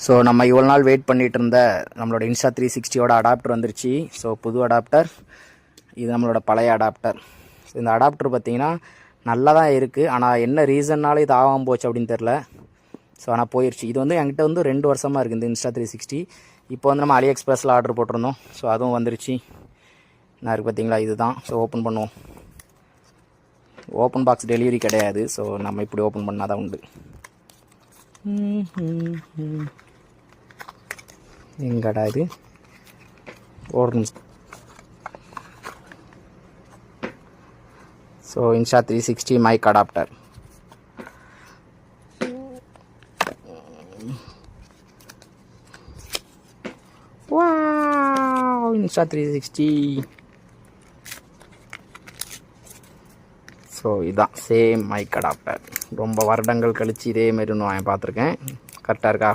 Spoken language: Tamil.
ஸோ நம்ம இவ்வளோ நாள் வெயிட் பண்ணிகிட்டு இருந்த நம்மளோட இன்ஸ்டா 360யோட அடாப்டர் வந்துருச்சு. ஸோ புது அடாப்டர், இது நம்மளோட பழைய அடாப்டர். ஸோ இந்த அடாப்டர் பார்த்திங்கன்னா நல்லா தான் இருக்குது. ஆனால் என்ன ரீசன்னால இது ஆகாமல் போச்சு அப்படின்னு தெரில. ஸோ ஆனால் போயிடுச்சு. இது வந்து என்கிட்ட வந்து 2 வருஷமாக இருக்குது இந்த இன்ஸ்டா 360. இப்போ வந்து நம்ம AliExpressல ஆர்டர் போட்டிருந்தோம். ஸோ அதுவும் வந்துருச்சு. நான் இருக்குது பார்த்தீங்களா, இது தான். ஸோ ஓப்பன் பண்ணுவோம். ஓப்பன் பாக்ஸ் டெலிவரி கிடையாது. ஸோ நம்ம இப்படி ஓப்பன் பண்ணால் தான் உண்டு. எங்கடா இது ஒரு நிமிஷம். So Insta 360 mic adapter. Wow, Insta 360. So இதுதான் சேம் மைக் அடாப்டர். ரொம்ப வருடங்கள் கழித்து இதே மாரி நான் பார்த்துருக்கேன். கரெக்டாக இருக்கா?